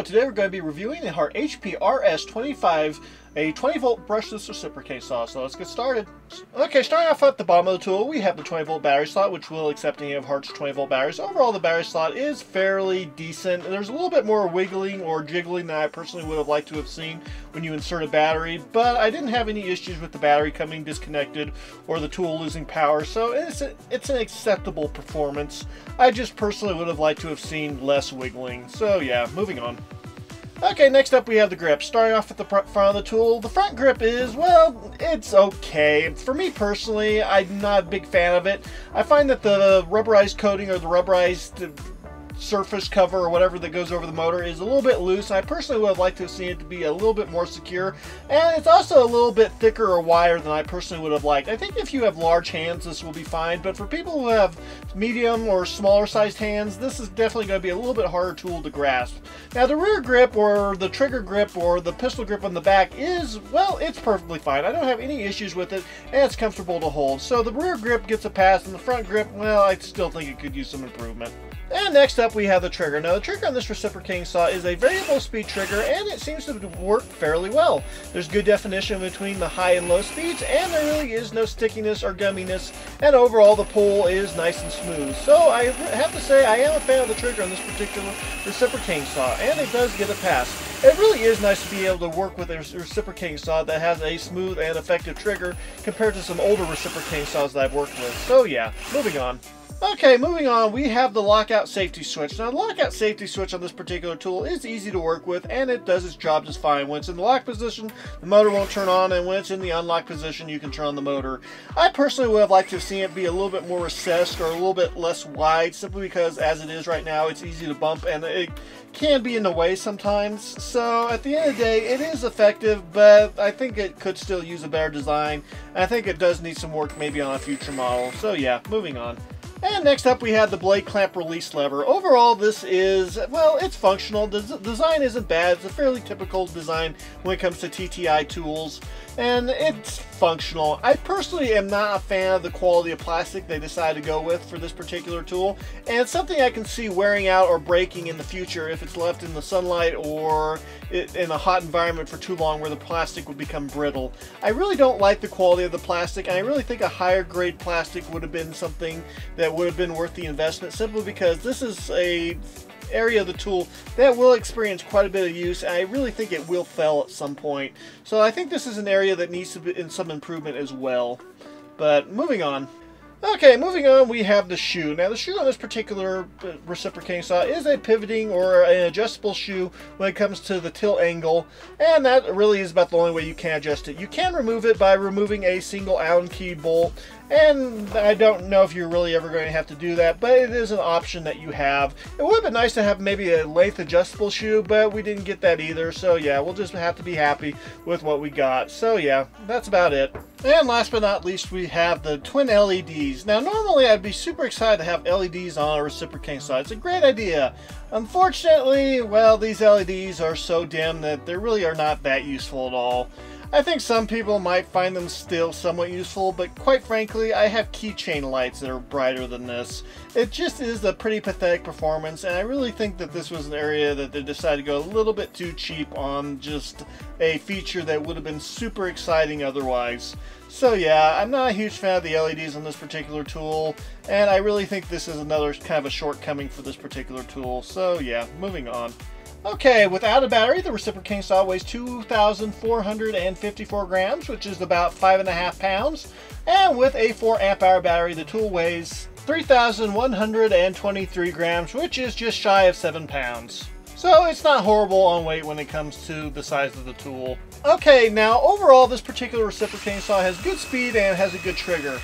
Hello, today we're going to be reviewing the Hart HPRS25, a 20-volt brushless reciprocating saw. So let's get started. Okay, starting off at the bottom of the tool, we have the 20-volt battery slot, which will accept any of Hart's 20-volt batteries. Overall, the battery slot is fairly decent. There's a little bit more wiggling or jiggling than I personally would have liked to have seen when you insert a battery, but I didn't have any issues with the battery coming disconnected or the tool losing power, so it's an acceptable performance. I just personally would have liked to have seen less wiggling. So yeah, moving on. Okay, next up we have the grip. Starting off at the front of the tool, the front grip is, well, it's okay. For me personally, I'm not a big fan of it. I find that the rubberized coating or the rubberized surface cover or whatever that goes over the motor is a little bit loose. I personally would have liked to have seen it to be a little bit more secure, and it's also a little bit thicker or wider than I personally would have liked. I think if you have large hands, this will be fine, but for people who have medium or smaller sized hands, this is definitely going to be a little bit harder tool to grasp. Now the rear grip or the trigger grip or the pistol grip on the back is, well, it's perfectly fine. I don't have any issues with it, and it's comfortable to hold. So the rear grip gets a pass, and the front grip, well, I still think it could use some improvement. And next up we have the trigger. Now the trigger on this reciprocating saw is a variable speed trigger, and it seems to work fairly well. There's good definition between the high and low speeds, and there really is no stickiness or gumminess, and overall the pull is nice and smooth. So I have to say I am a fan of the trigger on this particular reciprocating saw, and it does get a pass. It really is nice to be able to work with a reciprocating saw that has a smooth and effective trigger compared to some older reciprocating saws that I've worked with. So yeah, moving on. Okay, moving on, we have the lockout safety switch. Now, the lockout safety switch on this particular tool is easy to work with, and it does its job just fine. When it's in the lock position, the motor won't turn on, and when it's in the unlock position, you can turn on the motor. I personally would have liked to have seen it be a little bit more recessed or a little bit less wide, simply because as it is right now, it's easy to bump, and it can be in the way sometimes. So at the end of the day, it is effective, but I think it could still use a better design. I think it does need some work maybe on a future model. So yeah, moving on. And next up we have the blade clamp release lever. Overall this is, well, it's functional. The design isn't bad. It's a fairly typical design when it comes to TTI tools, and it's functional. I personally am not a fan of the quality of plastic they decided to go with for this particular tool, and it's something I can see wearing out or breaking in the future if it's left in the sunlight or in a hot environment for too long where the plastic would become brittle. I really don't like the quality of the plastic, and I really think a higher grade plastic would have been something that would have been worth the investment, simply because this is a area of the tool that will experience quite a bit of use, and I really think it will fail at some point. So I think this is an area that needs to be in some improvement as well. But moving on. Okay, moving on, we have the shoe. Now the shoe on this particular reciprocating saw is a pivoting or an adjustable shoe when it comes to the tilt angle, and that really is about the only way you can adjust it. You can remove it by removing a single Allen key bolt, and I don't know if you're really ever going to have to do that, but it is an option that you have. It would have been nice to have maybe a length adjustable shoe, but we didn't get that either, so yeah, we'll just have to be happy with what we got. So yeah, that's about it. And last but not least, we have the twin LEDs. Now normally I'd be super excited to have LEDs on a reciprocating saw. It's a great idea. Unfortunately, well, these LEDs are so dim that they really are not that useful at all. I think some people might find them still somewhat useful, but quite frankly, I have keychain lights that are brighter than this. It just is a pretty pathetic performance, and I really think that this was an area that they decided to go a little bit too cheap on just a feature that would have been super exciting otherwise. So yeah, I'm not a huge fan of the LEDs on this particular tool, and I really think this is another kind of a shortcoming for this particular tool. So yeah, moving on. Okay, without a battery, the reciprocating saw weighs 2,454 grams, which is about 5.5 pounds. And with a 4 amp hour battery, the tool weighs 3,123 grams, which is just shy of 7 pounds. So it's not horrible on weight when it comes to the size of the tool. Okay, now overall, this particular reciprocating saw has good speed and has a good trigger.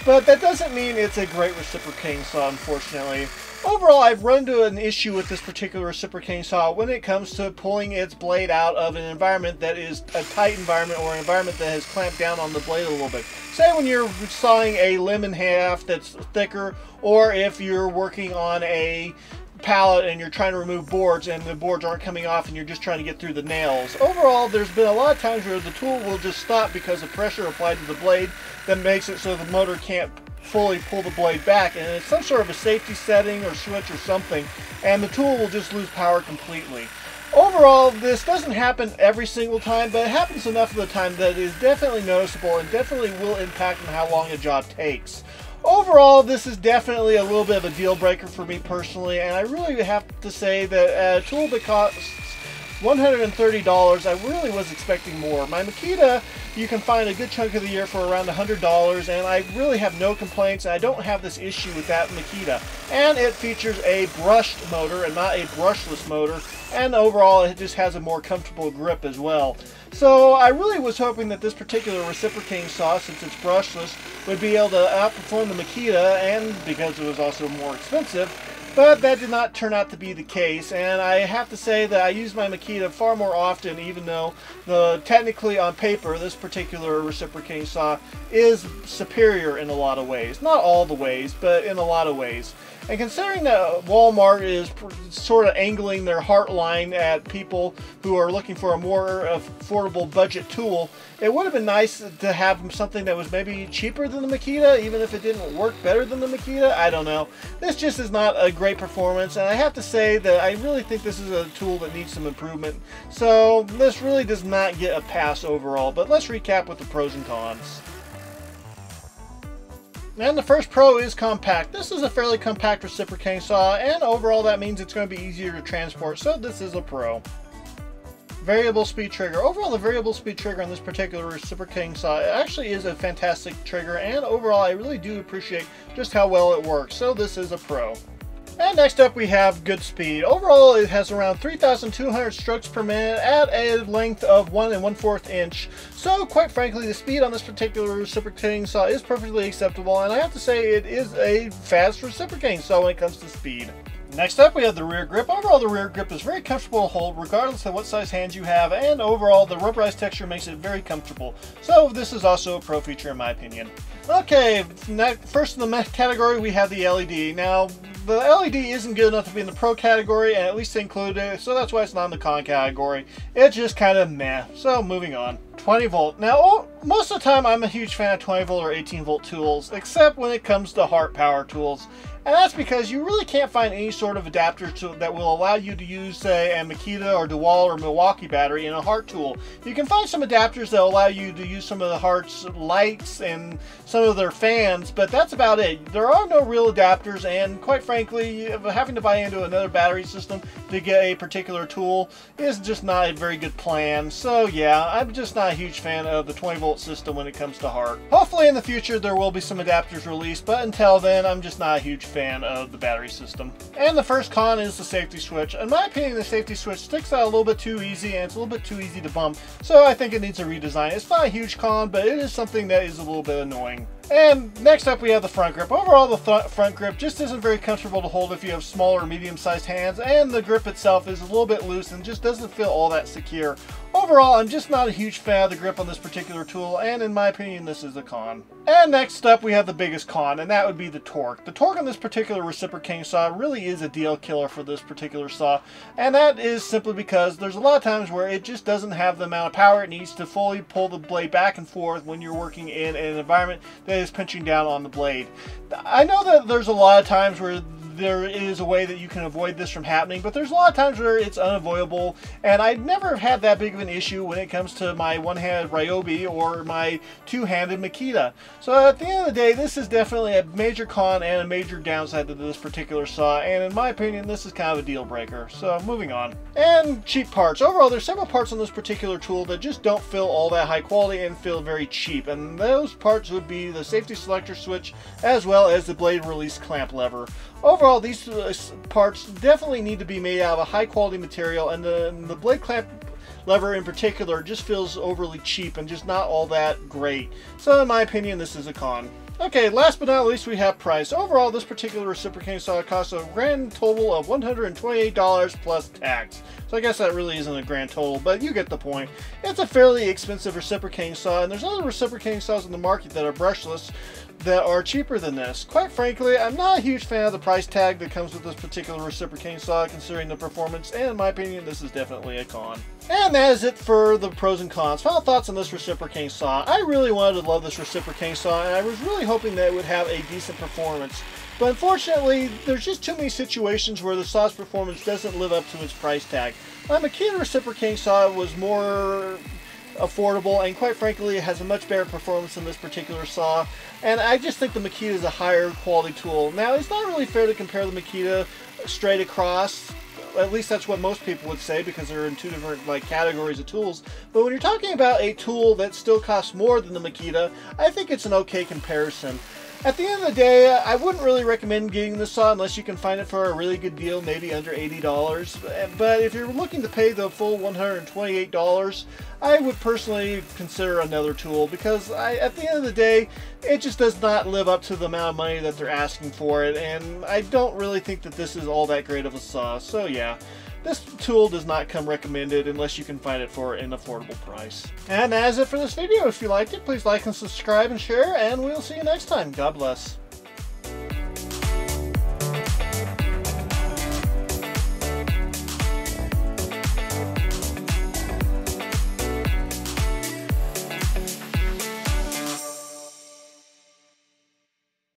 But that doesn't mean it's a great reciprocating saw, unfortunately. Overall, I've run into an issue with this particular reciprocating saw when it comes to pulling its blade out of an environment that is a tight environment or an environment that has clamped down on the blade a little bit. Say when you're sawing a limb in half that's thicker, or if you're working on a pallet and you're trying to remove boards and the boards aren't coming off and you're just trying to get through the nails. Overall, there's been a lot of times where the tool will just stop because of pressure applied to the blade that makes it so the motor can't fully pull the blade back, and it's some sort of a safety setting or switch or something, and the tool will just lose power completely. Overall, this doesn't happen every single time, but it happens enough of the time that it is definitely noticeable and definitely will impact on how long a job takes. Overall, this is definitely a little bit of a deal breaker for me personally, and I really have to say that a tool that costs $130, I really was expecting more. My Makita, you can find a good chunk of the year for around $100, and I really have no complaints, and I don't have this issue with that Makita. And it features a brushed motor and not a brushless motor, and overall it just has a more comfortable grip as well. So I really was hoping that this particular reciprocating saw, since it's brushless, would be able to outperform the Makita, and because it was also more expensive. But that did not turn out to be the case, and I have to say that I use my Makita far more often, even though technically on paper this particular reciprocating saw is superior in a lot of ways. Not all the ways, but in a lot of ways. And considering that Walmart is sort of angling their Hart line at people who are looking for a more affordable budget tool, it would have been nice to have something that was maybe cheaper than the Makita, even if it didn't work better than the Makita. I don't know. This just is not a great performance, and I have to say that I really think this is a tool that needs some improvement. So this really does not get a pass overall, but let's recap with the pros and cons. And the first pro is compact. This is a fairly compact reciprocating saw, and overall that means it's going to be easier to transport, so this is a pro. Variable speed trigger. Overall, the variable speed trigger on this particular reciprocating saw actually is a fantastic trigger, and overall I really do appreciate just how well it works, so this is a pro. And next up we have good speed. Overall it has around 3,200 strokes per minute at a length of 1 1/4 inch. So quite frankly, the speed on this particular reciprocating saw is perfectly acceptable, and I have to say it is a fast reciprocating saw when it comes to speed. Next up we have the rear grip. Overall the rear grip is very comfortable to hold regardless of what size hands you have, and overall the rubberized texture makes it very comfortable. So this is also a pro feature in my opinion. Okay, first in the category we have the LED. Now the LED isn't good enough to be in the pro category, and at least they included it, so that's why it's not in the con category. It's just kind of meh. So moving on. 20 volt. Now most of the time I'm a huge fan of 20 volt or 18 volt tools, except when it comes to Hart power tools. And that's because you really can't find any sort of adapter that will allow you to use, say, a Makita or DeWalt or Milwaukee battery in a Hart tool. You can find some adapters that allow you to use some of the Hart's lights and some of their fans, but that's about it. There are no real adapters, and quite frankly, having to buy into another battery system to get a particular tool is just not a very good plan. So yeah, I'm just not a huge fan of the 20 volt system when it comes to Hart. Hopefully in the future there will be some adapters released, but until then I'm just not a huge fan of the battery system. And the first con is the safety switch. In my opinion, the safety switch sticks out a little bit too easy, and it's a little bit too easy to bump, so I think it needs a redesign. It's not a huge con, but it is something that is a little bit annoying. And next up we have the front grip. Overall the front grip just isn't very comfortable to hold if you have small or medium sized hands, and the grip itself is a little bit loose and just doesn't feel all that secure. Overall, I'm just not a huge fan of the grip on this particular tool, and in my opinion this is a con. And next up we have the biggest con, and that would be the torque. The torque on this particular reciprocating saw really is a deal killer for this particular saw, and that is simply because there's a lot of times where it just doesn't have the amount of power it needs to fully pull the blade back and forth when you're working in an environment that is pinching down on the blade. I know that there's a lot of times where there is a way that you can avoid this from happening, but there's a lot of times where it's unavoidable, and I never have had that big of an issue when it comes to my one-handed Ryobi or my two-handed Makita. So at the end of the day, this is definitely a major con and a major downside to this particular saw, and in my opinion this is kind of a deal breaker. So moving on. And cheap parts. Overall there's several parts on this particular tool that just don't feel all that high quality and feel very cheap, and those parts would be the safety selector switch as well as the blade release clamp lever. Overall, these parts definitely need to be made out of a high quality material, and the blade clamp lever in particular just feels overly cheap and just not all that great. So in my opinion, this is a con. Okay, last but not least we have price. Overall, this particular reciprocating saw costs a grand total of $128 plus tax. So I guess that really isn't a grand total, but you get the point. It's a fairly expensive reciprocating saw, and there's other reciprocating saws in the market that are brushless that are cheaper than this. Quite frankly, I'm not a huge fan of the price tag that comes with this particular reciprocating saw considering the performance, and in my opinion this is definitely a con. And that is it for the pros and cons. Final thoughts on this reciprocating saw. I really wanted to love this reciprocating saw, and I was really hoping that it would have a decent performance. But unfortunately, there's just too many situations where the saw's performance doesn't live up to its price tag. My Makita reciprocating saw was more affordable, and quite frankly, it has a much better performance than this particular saw. And I just think the Makita is a higher quality tool. Now, it's not really fair to compare the Makita straight across. At least that's what most people would say, because they're in two different categories of tools. But when you're talking about a tool that still costs more than the Makita, I think it's an okay comparison. At the end of the day, I wouldn't really recommend getting this saw unless you can find it for a really good deal, maybe under $80. But if you're looking to pay the full $128, I would personally consider another tool, because at the end of the day, it just does not live up to the amount of money that they're asking for it, and I don't really think that this is all that great of a saw. So yeah, this tool does not come recommended unless you can find it for an affordable price. And that's it for this video. If you liked it, please like and subscribe and share, and we'll see you next time. God bless.